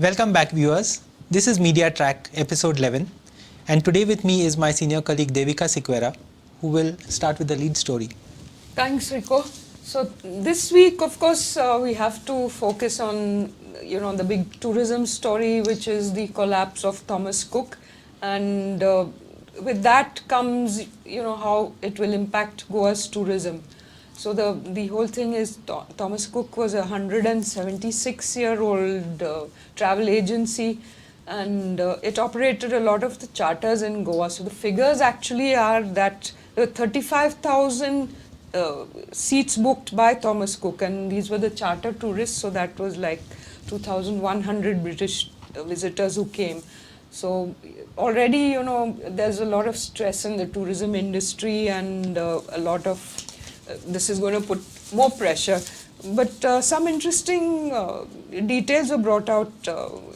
Welcome back, viewers. This is Media Track episode 11, and today with me is my senior colleague Devika Sequeira, who will start with the lead story. Thanks, Rico. So this week, of course, we have to focus on the big tourism story, which is the collapse of Thomas Cook, and with that comes how it will impact Goa's tourism. So the whole thing is Thomas Cook was a 176-year-old travel agency, and it operated a lot of the charters in Goa. So the figures actually are that there were 35,000 seats booked by Thomas Cook, and these were the charter tourists. So that was like 2,100 British visitors who came. So already there's a lot of stress in the tourism industry, and a lot of this is going to put more pressure. But some interesting details were brought out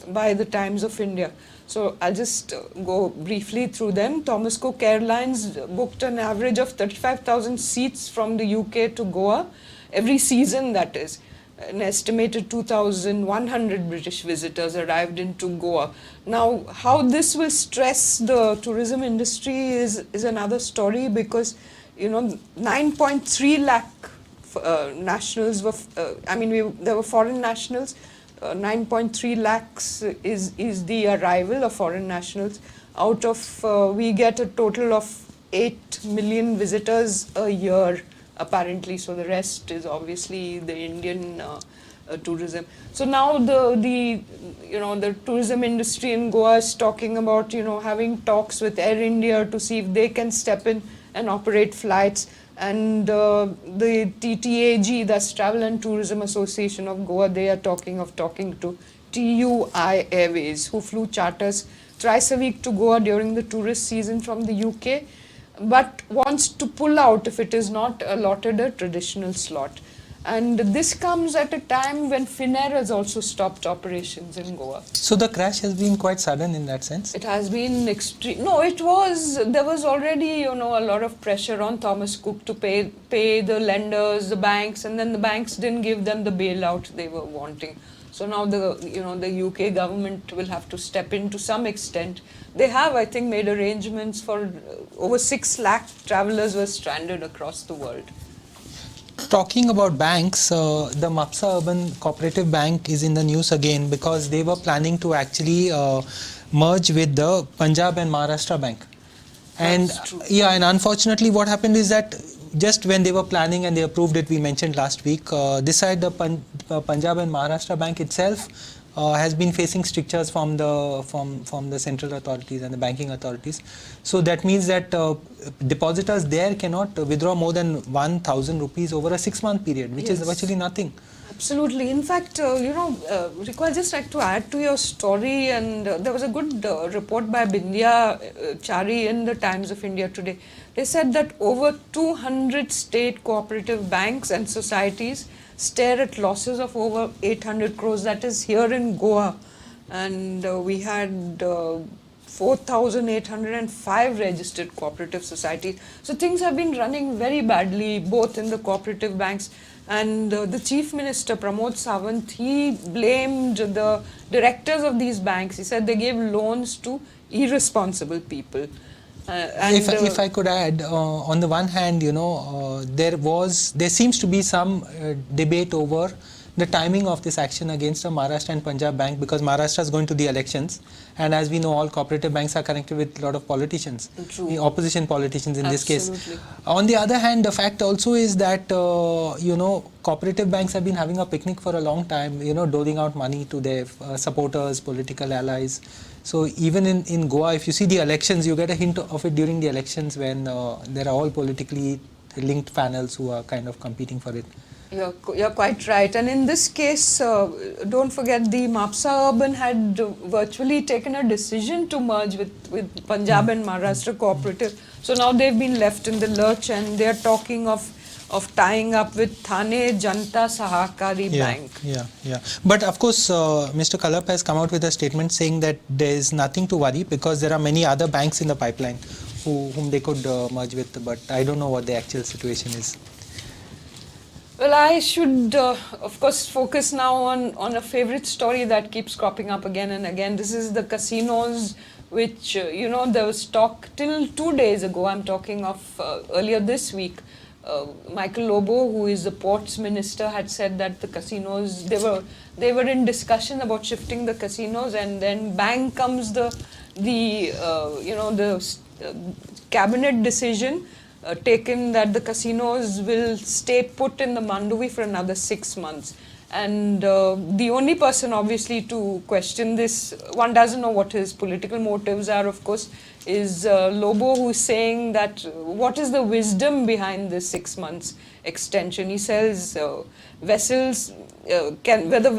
by the Times of India. So I'll just go briefly through them. Thomas Cook Airlines booked an average of 35,000 seats from the UK to Goa every season, that is. An estimated 2,100 British visitors arrived into Goa. Now, how this will stress the tourism industry is another story, because 9.3 lakh nationals were, there were foreign nationals. 9.3 lakhs is the arrival of foreign nationals. Out of, we get a total of 8 million visitors a year, apparently. So the rest is obviously the Indian tourism. So now the tourism industry in Goa is talking about having talks with Air India to see if they can step in and operate flights. And the TTAG, that's Travel and Tourism Association of Goa, they are talking to TUI Airways, who flew charters thrice a week to Goa during the tourist season from the UK, but wants to pull out if it is not allotted a traditional slot. And this comes at a time when Finnair has also stopped operations in Goa. So the crash has been quite sudden in that sense? It has been extreme. No, there was already, a lot of pressure on Thomas Cook to pay the lenders, the banks, and then the banks didn't give them the bailout they were wanting. So now the UK government will have to step in to some extent. They have, I think, made arrangements for over 6 lakh travelers were stranded across the world. Talking about banks, the Mapsa Urban Cooperative Bank is in the news again, because they were planning to actually merge with the Punjab and Maharashtra Bank. And and unfortunately what happened is that just when they were planning and they approved it, we mentioned last week, this side the Punjab and Maharashtra Bank itself has been facing strictures from the central authorities and the banking authorities. So that means that depositors there cannot withdraw more than 1,000 rupees over a 6-month period, which is virtually nothing. Absolutely. In fact, Rico, I'd just like to add to your story, and there was a good report by Bindya Chari in the Times of India today. They said that over 200 state cooperative banks and societies stare at losses of over 800 crores, that is here in Goa. And we had 4,805 registered cooperative societies. So things have been running very badly, both in the cooperative banks. And the Chief Minister, Pramod Sawant, he blamed the directors of these banks. He said they gave loans to irresponsible people. If I could add, on the one hand, there seems to be some debate over the timing of this action against the Maharashtra and Punjab Bank, because Maharashtra is going to the elections, and as we know, all cooperative banks are connected with a lot of politicians, opposition politicians in this case. On the other hand, the fact also is that cooperative banks have been having a picnic for a long time, doling out money to their supporters, political allies. So even in Goa, if you see the elections, you get a hint of it during the elections, when there are all politically linked panels who are kind of competing for it. You're quite right. And in this case, don't forget, the Mapsa Urban had virtually taken a decision to merge with Punjab and Maharashtra Cooperative. So now they've been left in the lurch, and they're talking of tying up with Thane Janta Sahakari Bank. But of course, Mr. Kalap has come out with a statement saying that there is nothing to worry, because there are many other banks in the pipeline whom they could merge with, but I don't know what the actual situation is. Well, I should, of course, focus now on a favorite story that keeps cropping up again and again. This is the casinos, which, there was talk till 2 days ago. I'm talking of earlier this week. Michael Lobo, who is the ports minister, had said that the casinos, they were in discussion about shifting the casinos, and then bang comes the cabinet decision taken that the casinos will stay put in the Mandovi for another 6 months. And the only person, obviously, to question this, one doesn't know what his political motives are, of course, is Lobo, who is saying that what is the wisdom behind this 6 months extension. He says whether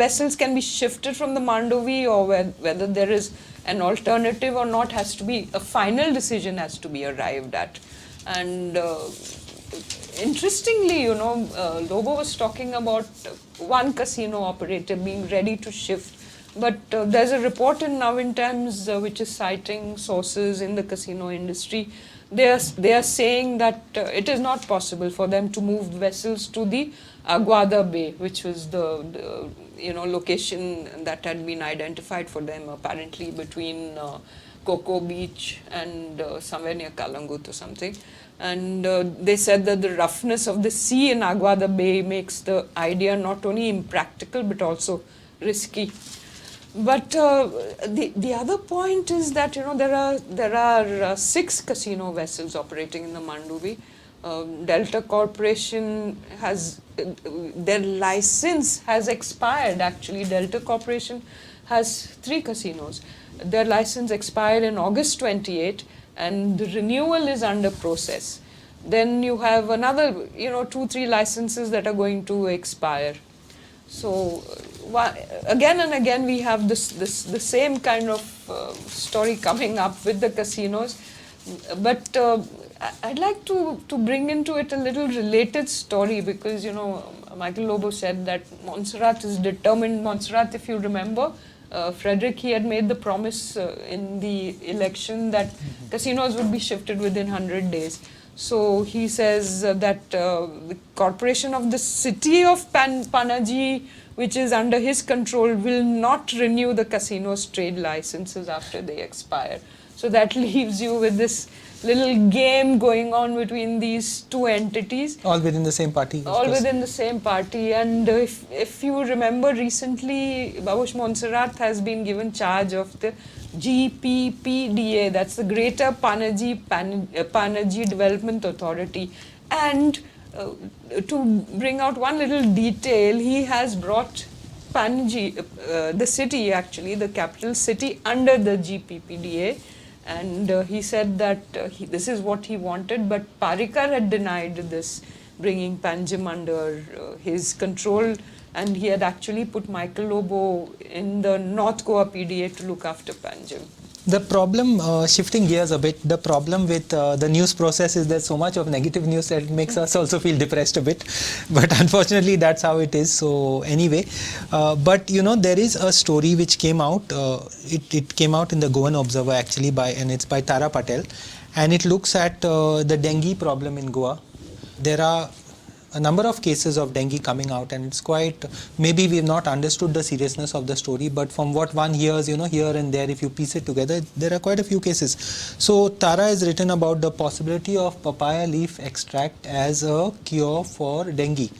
vessels can be shifted from the Mandovi, or whether there is an alternative or not, has to be, a final decision has to be arrived at. And interestingly, Lobo was talking about one casino operator being ready to shift. But there's a report in Navin Times which is citing sources in the casino industry. They are saying that it is not possible for them to move vessels to the Aguada Bay, which was the location that had been identified for them, apparently between Coco Beach and somewhere near Kalangut or something. And they said that the roughness of the sea in Aguada Bay makes the idea not only impractical but also risky. But the other point is that there are 6 casino vessels operating in the Mandovi. Delta Corporation has their license has expired. Actually, Delta Corporation has 3 casinos. Their license expired in August 28, and the renewal is under process. Then you have another 2-3 licenses that are going to expire. So again and again we have the same kind of story coming up with the casinos. But I'd like to bring into it a little related story, because Michael Lobo said that Montserrat is determined. Montserrat, if you remember, Frederick, he had made the promise in the election that casinos would be shifted within 100 days. So he says that the corporation of the city of Panaji, which is under his control, will not renew the casino's trade licenses after they expire. So that leaves you with this little game going on between these 2 entities. All within the same party. All within the same party. And if you remember, recently Babush Montserrat has been given charge of the GPPDA, that's the Greater Panaji Development Authority. And to bring out one little detail, he has brought Panaji, the city actually, the capital city, under the GPPDA. And he said that this is what he wanted, but Parikar had denied this, bringing Panjim under his control, and he had actually put Michael Lobo in the North Goa PDA to look after Panjim. The problem, shifting gears a bit, the problem with the news process is there's so much of negative news that it makes us also feel depressed a bit. But unfortunately, that's how it is. So anyway, but there is a story which came out. It came out in the Goan Observer actually, and it's by Tara Patel. And it looks at the dengue problem in Goa. There are a number of cases of dengue coming out, and it's quite, maybe we've not understood the seriousness of the story, but from what one hears, here and there, if you piece it together, there are quite a few cases. So Tara has written about the possibility of papaya leaf extract as a cure for dengue.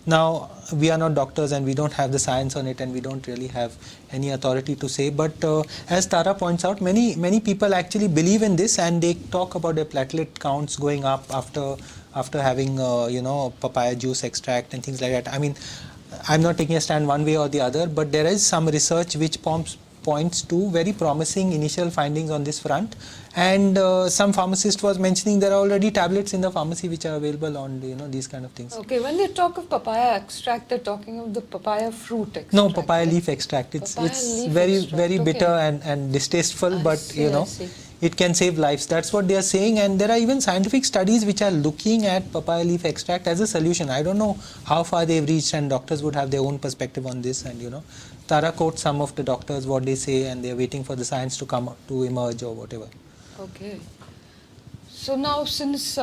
Now, we are not doctors and we don't have the science on it, and we don't really have any authority to say, but as Tara points out, many people actually believe in this, and they talk about their platelet counts going up after having papaya juice extract and things like that. I mean, I'm not taking a stand one way or the other, but there is some research which points to very promising initial findings on this front. And some pharmacist was mentioning there are already tablets in the pharmacy which are available on these kind of things. Okay, when they talk of papaya extract, they're talking of the papaya fruit extract. No, papaya leaf extract. It's very bitter and distasteful, but it can save lives. That's what they are saying, and there are even scientific studies which are looking at papaya leaf extract as a solution. I don't know how far they've reached, and doctors would have their own perspective on this. And Tara quotes some of the doctors, what they say, and they're waiting for the science to emerge or whatever. Okay. So now, since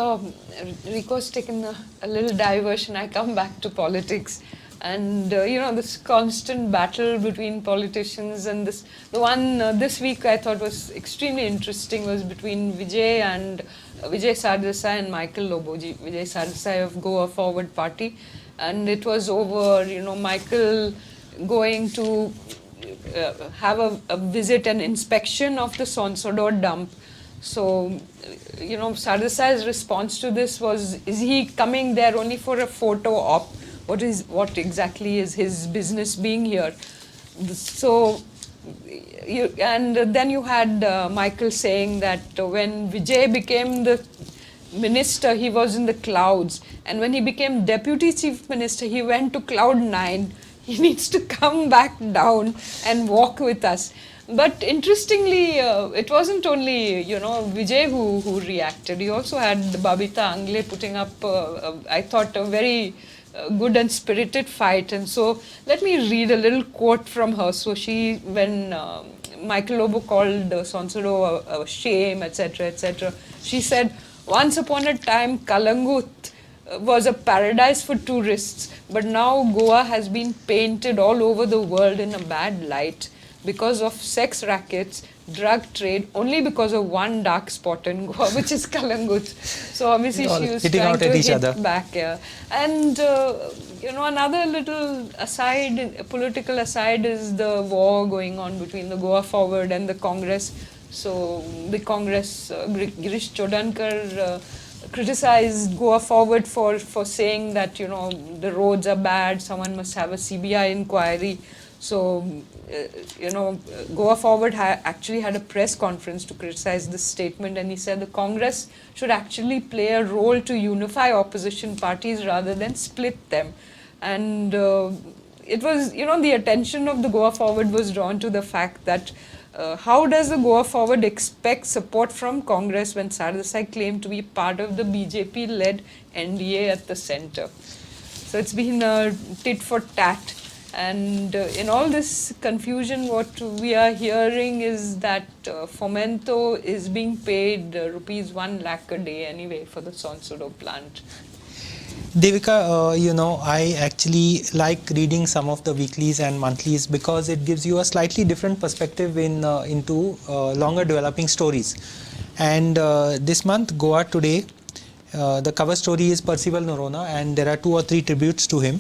Rico's taken a little diversion, I come back to politics. And this constant battle between politicians, and the one this week I thought was extremely interesting was between Vijay Sardesai and Michael Loboji. Vijay Sardesai of Goa Forward Party, and it was over Michael going to have a visit and inspection of the Sonsodor dump. So, Sardesai's response to this was, is he coming there only for a photo op? What exactly is his business being here? So, and then you had Michael saying that when Vijay became the minister, he was in the clouds, and when he became deputy chief minister, he went to cloud 9. He needs to come back down and walk with us. But interestingly, it wasn't only Vijay who reacted. You also had Babita Angle putting up, I thought, a very good and spirited fight. And so let me read a little quote from her. So when Michael Lobo called Sonsoro a shame, etc., she said, "Once upon a time, Kalangut was a paradise for tourists, but now Goa has been painted all over the world in a bad light because of sex rackets, drug trade, only because of one dark spot in Goa, which is Kalangut." So obviously she was trying to hit back. Yeah. And another little aside, political aside, is the war going on between the Goa Forward and the Congress. So the Congress, Girish Chodankar criticized Goa Forward for saying that the roads are bad, someone must have a CBI inquiry. So, Goa Forward actually had a press conference to criticize this statement, and he said the Congress should actually play a role to unify opposition parties rather than split them. And it was, the attention of the Goa Forward was drawn to the fact that how does the Goa Forward expect support from Congress when Sardesai claimed to be part of the BJP-led NDA at the centre? So it's been a tit for tat. And in all this confusion, what we are hearing is that Fomento is being paid rupees 1 lakh a day anyway for the Sonsodo plant. Devika, I actually like reading some of the weeklies and monthlies because it gives you a slightly different perspective into longer developing stories. And this month, Goa Today, the cover story is Percival Noronha, and there are 2 or 3 tributes to him.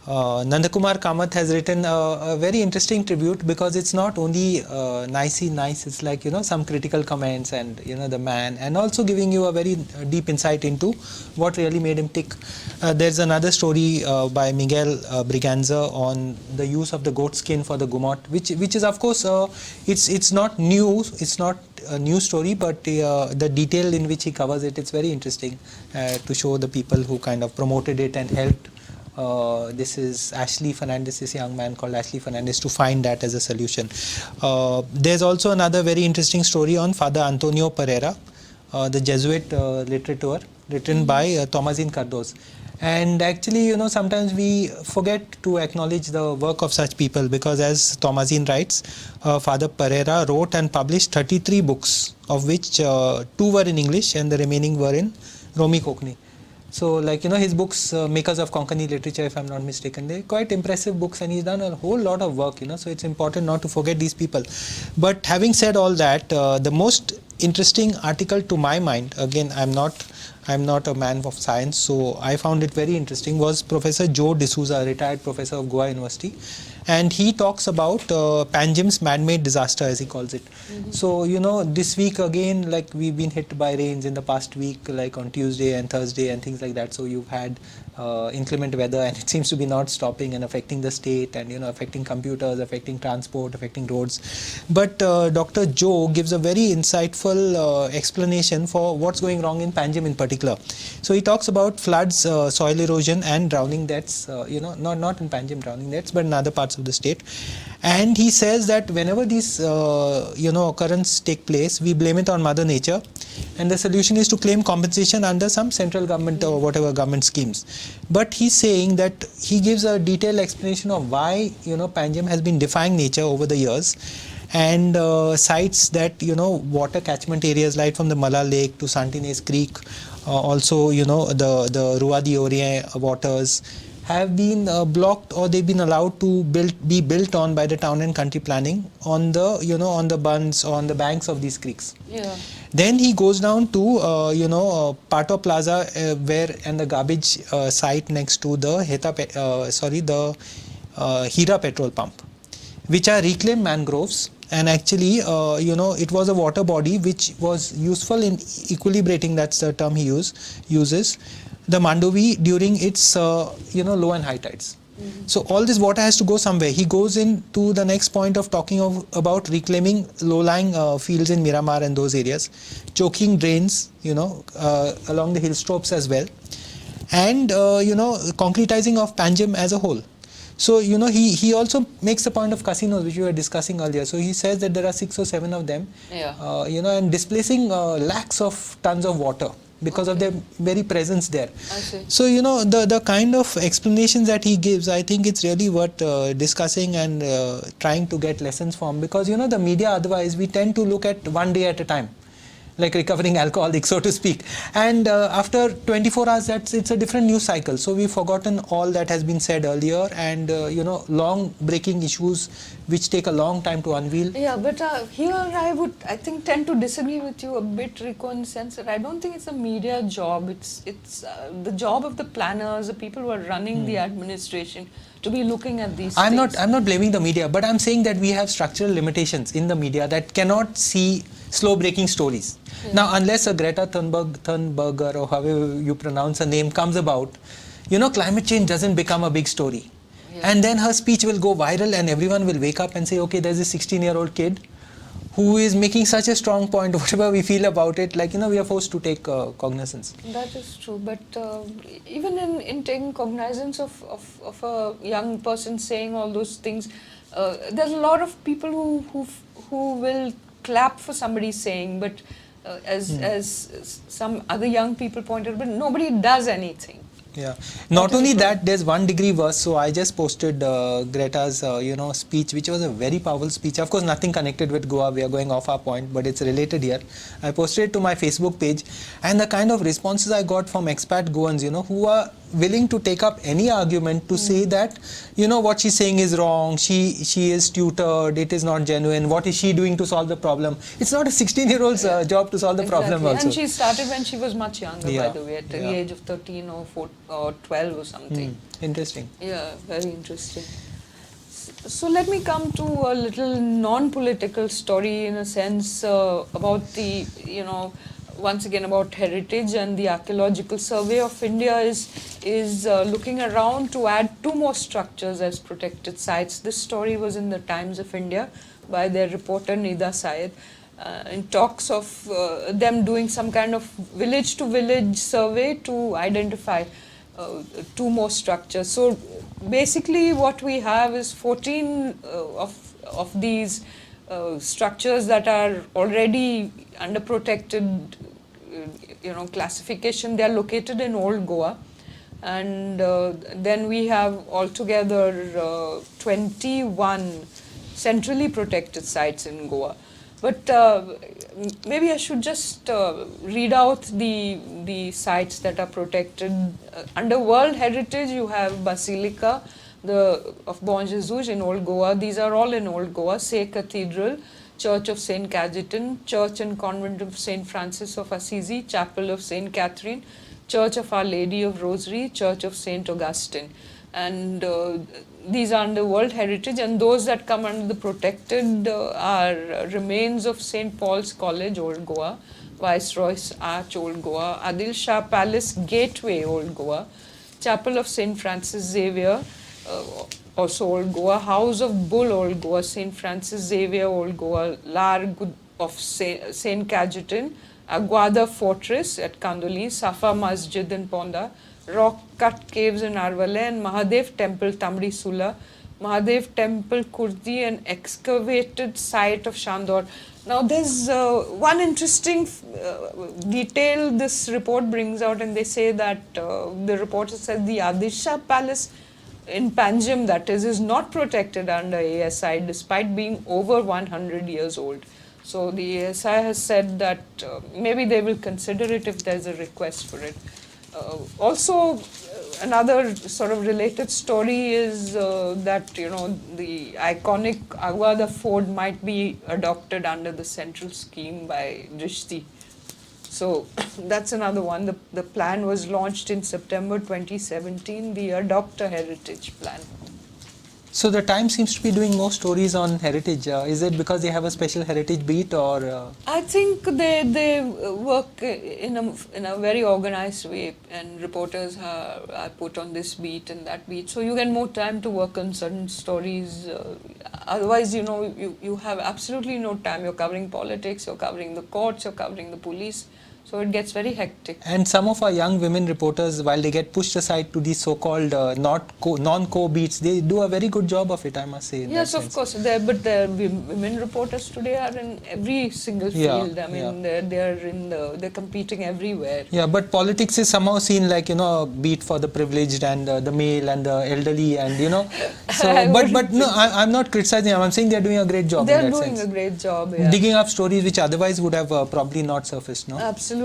Nandakumar Kamath has written a very interesting tribute because it's not only nice, it's like some critical comments and the man, and also giving you a very deep insight into what really made him tick. There's another story by Miguel Briganza on the use of the goat skin for the gumot, which is of course it's not new, it's not a new story, but the detail in which he covers it, it's very interesting to show the people who kind of promoted it and helped. This is Ashley Fernandez, this young man called Ashley Fernandez, to find that as a solution. There's also another very interesting story on Father Antonio Pereira, the Jesuit literature, written by Thomasine Cardoz. And actually, sometimes we forget to acknowledge the work of such people because, as Thomasine writes, Father Pereira wrote and published 33 books, of which 2 were in English and the remaining were in Romi Kokni. So, his books, Makers of Konkani Literature, if I'm not mistaken, they're quite impressive books, and he's done a whole lot of work, so it's important not to forget these people. But having said all that, the most interesting article to my mind, again, I'm not a man of science, so I found it very interesting, was Professor Joe D'Souza, retired professor of Goa University. And he talks about Panjim's man-made disaster, as he calls it. Mm-hmm. So, this week again, we've been hit by rains in the past week, like on Tuesday and Thursday and things like that. So you've had inclement weather, and it seems to be not stopping and affecting the state and, affecting computers, affecting transport, affecting roads. But Dr. Joe gives a very insightful explanation for what's going wrong in Panjim in particular. So he talks about floods, soil erosion and drowning deaths, not in Panjim drowning deaths, but in other parts of the state. And he says that whenever these occurrences take place, we blame it on Mother Nature, and the solution is to claim compensation under some central government or whatever government schemes. But he's saying that he gives a detailed explanation of why Panjim has been defying nature over the years, and sites that, you know, water catchment areas like from the Mala Lake to Santines Creek, also, you know, the Rua de Orient waters have been blocked, or they've been allowed to be built on by the town and country planning on the, you know, on the bunds, on the banks of these creeks. Yeah. Then he goes down to Pato Plaza, where, and the garbage site next to the Hira petrol pump, which are reclaimed mangroves. And actually, it was a water body which was useful in equilibrating, that's the term he uses, the Mandovi during its low and high tides. So all this water has to go somewhere. He goes into the next point of talking about reclaiming low-lying fields in Miramar and those areas, choking drains, along the hill slopes as well, and concretizing of Panjim as a whole. So, he also makes the point of casinos, which we were discussing earlier. So he says that there are 6 or 7 of them, and displacing lakhs of tons of water because of their very presence there. I see. So, the kind of explanations that he gives, I think it's really worth discussing and trying to get lessons from, because, the media otherwise, we tend to look at one day at a time, like recovering alcoholic, so to speak. And after 24 hours, it's a different news cycle. So we've forgotten all that has been said earlier, and long breaking issues which take a long time to unveil. Yeah, but here I think tend to disagree with you a bit, Rico, in the sense that I don't think it's a media job. It's the job of the planners, the people who are running the administration, to be looking at these things. I'm not blaming the media, but I'm saying that we have structural limitations in the media that cannot see slow breaking stories. Yeah. Now, unless a Greta Thunberg, or however you pronounce her name, comes about, climate change doesn't become a big story. Yeah. And then her speech will go viral and everyone will wake up and say, okay, there's a 16-year-old kid who is making such a strong point, whatever we feel about it, we are forced to take cognizance. That is true, but even in taking cognizance of a young person saying all those things, there's a lot of people who will clap for somebody saying, but as some other young people pointed out, but nobody does anything. Yeah. Not only that, there's 1 degree worse. So I just posted Greta's, speech, which was a very powerful speech. Of course, nothing connected with Goa. We are going off our point, but it's related here. I posted it to my Facebook page, and the kind of responses I got from expat Goans, who are willing to take up any argument to say that, what she's saying is wrong. She is tutored. It is not genuine. What is she doing to solve the problem? It's not a 16-year-old's job to solve the problem also. And she started when she was much younger, by the way, at the age of 13 or 14. Or 12 or something. Interesting. Yeah, very interesting. So let me come to a little non-political story, in a sense, about the, once again about heritage, and the Archaeological Survey of India is looking around to add 2 more structures as protected sites. This story was in the Times of India by their reporter Nida Syed. In talks of them doing some kind of village-to-village survey to identify 2 more structures. So basically what we have is 14 of these structures that are already under protected classification. They are located in Old Goa, and then we have altogether 21 centrally protected sites in Goa. But maybe I should just read out the sites that are protected. Under World Heritage, you have Basilica of Bon Jesus in Old Goa. These are all in Old Goa. Say Cathedral, Church of St. Cajetan, Church and Convent of St. Francis of Assisi, Chapel of St. Catherine, Church of Our Lady of Rosary, Church of St. Augustine. And these are under World Heritage, and those that come under the protected are remains of St. Paul's College, Old Goa, Viceroy's Arch, Old Goa, Adil Shah Palace Gateway, Old Goa, Chapel of St. Francis Xavier, also Old Goa, House of Bull, Old Goa, St. Francis Xavier, Old Goa, Larg of St. Cajetan, Aguada Fortress at Kandoli, Safa Masjid in Ponda, Rock Cut Caves in Arvale, and Mahadev Temple, Tamri Sula, Mahadev Temple, Kurdi, an excavated site of Shandor. Now there's one interesting detail this report brings out, and they say that the reporter said the Adil Shah Palace in Panjim, that is not protected under ASI despite being over 100 years old. So the ASI has said that maybe they will consider it if there's a request for it. Also, another sort of related story is that the iconic Aguada Ford might be adopted under the central scheme by Drishti. So that's another one. The plan was launched in September 2017, the Adopt a Heritage plan. So the Times seems to be doing more stories on heritage. Is it because they have a special heritage beat, or? I think they work in a very organized way, and reporters are put on this beat and that beat. So you get more time to work on certain stories. Otherwise, you have absolutely no time. You're covering politics, you're covering the courts, you're covering the police. So it gets very hectic. And some of our young women reporters, while they get pushed aside to these so-called non-co beats, they do a very good job of it, I must say. Yes, of course. But the women reporters today are in every single field. I mean, they're competing everywhere. Yeah, but politics is somehow seen like a beat for the privileged and the male and the elderly, and So, but no, I'm not criticizing them. I'm saying they're doing a great job. They're in that doing sense. a great job. Yeah. Digging up stories which otherwise would have probably not surfaced. No. Absolutely.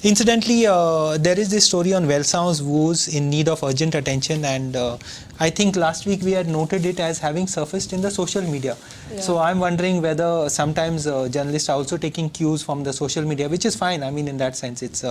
Incidentally, there is this story on Welsang's woos in need of urgent attention, and I think last week we had noted it as having surfaced in the social media. Yeah. So I'm wondering whether sometimes journalists are also taking cues from the social media, which is fine. I mean, in that sense, it's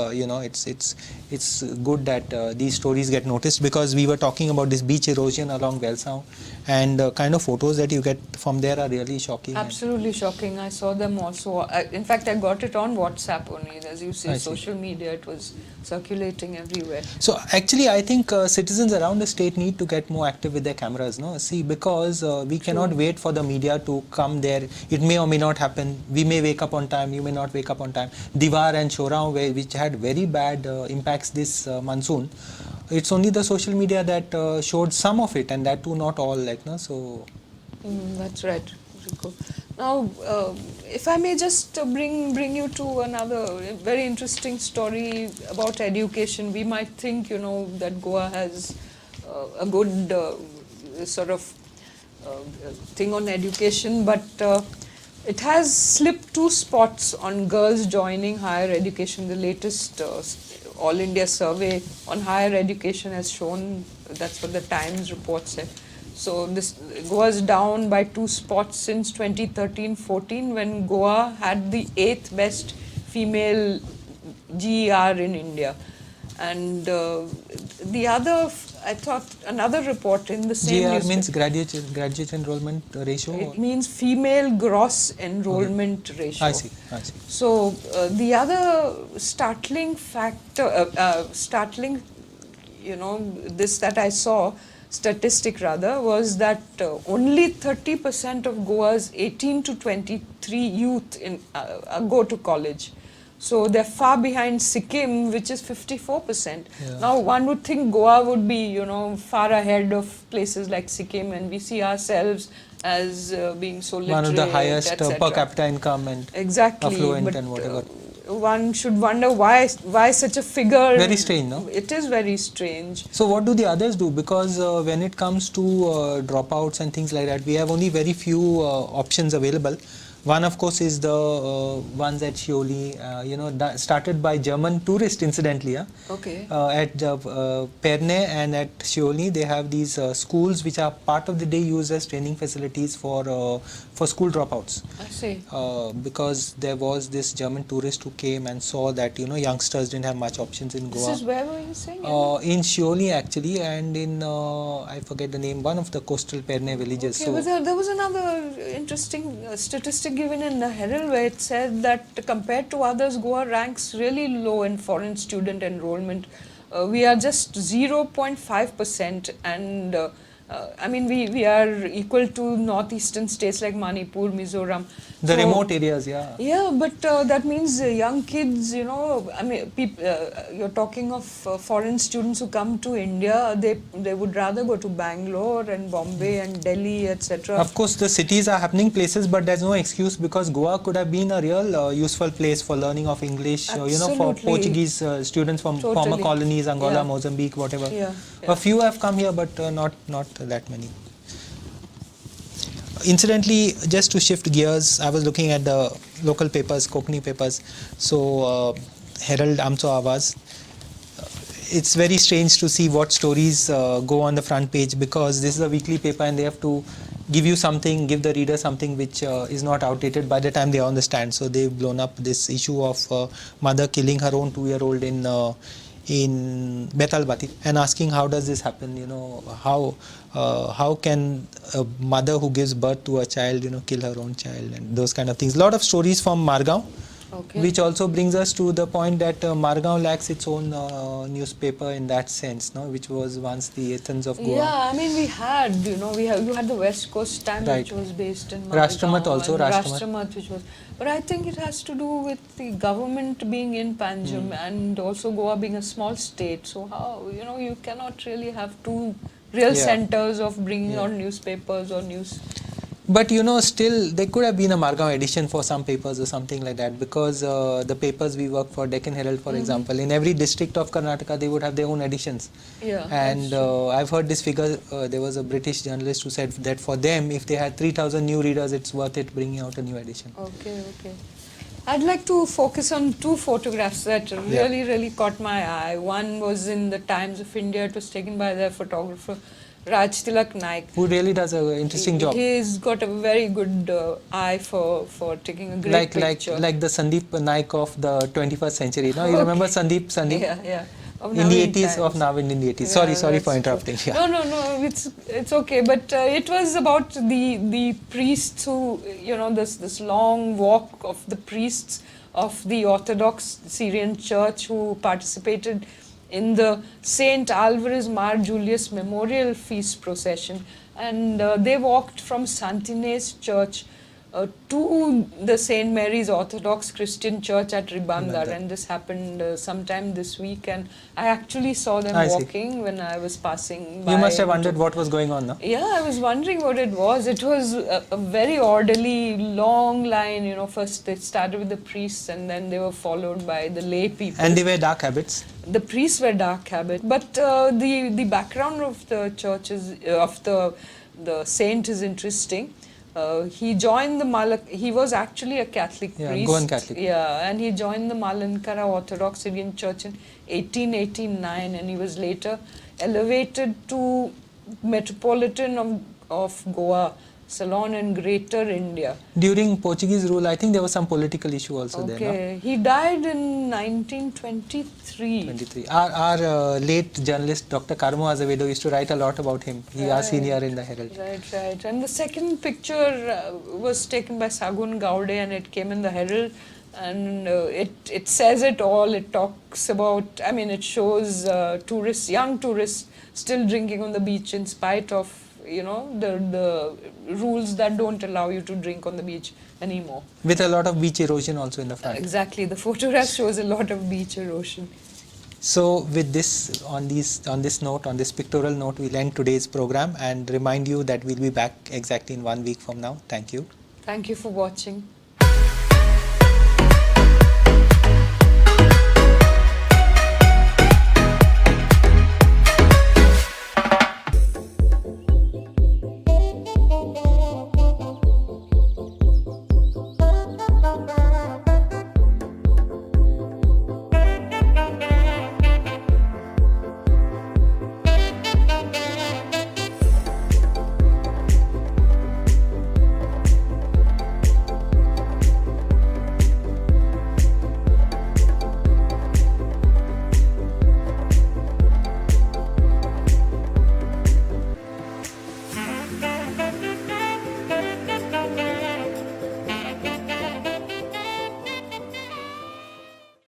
it's good that these stories get noticed, because we were talking about this beach erosion along Welsang, and kind of photos that you get from there are really shocking. Absolutely shocking. I saw them also. In fact, I got it on WhatsApp only. As you say, social media, it was circulating everywhere. So actually, I think citizens around the state need to get more active with their cameras. No, see, because we cannot wait for the media to come there. It may or may not happen. We may wake up on time. You may not wake up on time. Diwar and Shorang, which had very bad impacts this monsoon. It's only the social media that showed some of it, and that too not all. So. That's right. Now, if I may just bring you to another very interesting story about education. We might think, that Goa has a good sort of thing on education, but it has slipped 2 spots on girls joining higher education. The latest All India survey on higher education has shown, that's what the Times report said. So this Goa's down by 2 spots since 2013-14, when Goa had the 8th best female GER in India. And the other, I thought, another report in the same GER means graduate enrollment ratio? It means female gross enrollment ratio. I see. So the other startling factor, this that I saw, statistic rather, was that only 30% of Goa's 18 to 23 youth go to college. So they're far behind Sikkim, which is 54%. Yeah. Now one would think Goa would be, far ahead of places like Sikkim, and we see ourselves as being so literate, one of the highest per capita income and affluent, but, and whatever. One should wonder why such a figure. Very strange, no? It is very strange. So what do the others do? Because when it comes to dropouts and things like that, we have only very few options available. One, of course, is the ones at Shioli, started by German tourists, incidentally. Okay. At Perne and at Shioli, they have these schools which are part of the day used as training facilities for school dropouts. I see. Because there was this German tourist who came and saw that, youngsters didn't have much options in Goa. This is where were you saying? In Shioli, actually, and in, I forget the name, one of the coastal Perne villages. Okay, so there was another interesting statistic given in the Herald, where it said that compared to others, Goa ranks really low in foreign student enrollment. We are just 0.5%, and I mean, we are equal to northeastern states like Manipur, Mizoram. The So- remote areas, yeah. Yeah, but that means young kids, you know, I mean, you're talking of foreign students who come to India, they would rather go to Bangalore and Bombay and Delhi, etc. Of course, the cities are happening places, but there's no excuse because Goa could have been a real useful place for learning of English, for Absolutely. Portuguese students from former Totally. colonies, Angola, Yeah. Mozambique, whatever. Yeah, A few have come here, but not that many. Incidentally, just to shift gears, I was looking at the local papers, Konkani papers. So, Herald, Amso Awaz. It's very strange to see what stories go on the front page because this is a weekly paper and they have to give you something, give the reader something which is not outdated by the time they are on the stand. So they've blown up this issue of mother killing her own 2-year-old in Betalbati and asking how does this happen, you know, how can a mother who gives birth to a child, you know, kill her own child and those kind of things. A lot of stories from Margao. Okay. Which also brings us to the point that Margao lacks its own newspaper in that sense, no? Which was once the Athens of Goa. Yeah, I mean, we had, you know, you had the West Coast Times, Right. which was based in Rashtramat Margao, also, and Rashtramat. Rashtramat, which was, but I think it has to do with the government being in Panjim and also Goa being a small state. So how, you know, you cannot really have two real Yeah. centers of bringing Yeah. out newspapers or news. But you know, still there could have been a Margao edition for some papers or something like that because the papers we work for, Deccan Herald for example, in every district of Karnataka they would have their own editions. Yeah, And that's true. I've heard this figure, there was a British journalist who said that for them, if they had 3,000 new readers, it's worth it bringing out a new edition. Okay. I'd like to focus on two photographs that really caught my eye. One was in the Times of India. It was taken by the photographer Raj Tilak Naik. Who really does an interesting job. He's got a very good eye for taking a great picture. Like the Sandeep Naik of the 21st century. No, you remember Sandeep? Yeah. Of In the Naveen 80s, of Times. Naveen in the 80s. Yeah, Sorry for that's interrupting. true. Yeah. No, it's okay. But it was about the priests who, you know, this long walk of the priests of the Orthodox Syrian Church who participated in the Saint Alvarez Mar Julius Memorial Feast procession, and they walked from Santines Church to the St. Mary's Orthodox Christian Church at Ribandar, and this happened sometime this week, and I actually saw them walking when I was passing by. You must have wondered what was going on, no? Yeah, I was wondering what it was. It was a very orderly, long line, you know. First they started with the priests and then they were followed by the lay people. And they wear dark habits. The priests were dark habit, but the background of the church is, of the saint is interesting. He joined the he was actually a Catholic priest. Goan Catholic. Yeah, and he joined the Malankara Orthodox Syrian Church in 1889, and he was later elevated to Metropolitan of Goa, Ceylon and Greater India. During Portuguese rule, I think there was some political issue also there, no? He died in 1923. 23. Our late journalist Dr. Karmo Azevedo used to write a lot about him. He was senior in the Herald. Right. And the second picture was taken by Sagun Gaude and it came in the Herald. And it says it all. It talks about, I mean, it shows tourists, young tourists, still drinking on the beach in spite of, you know, the rules that don't allow you to drink on the beach anymore. With a lot of beach erosion also in the front. Exactly. The photograph shows a lot of beach erosion. So with this, on this pictorial note, we'll end today's program and remind you that we'll be back exactly in 1 week from now. Thank you. Thank you for watching.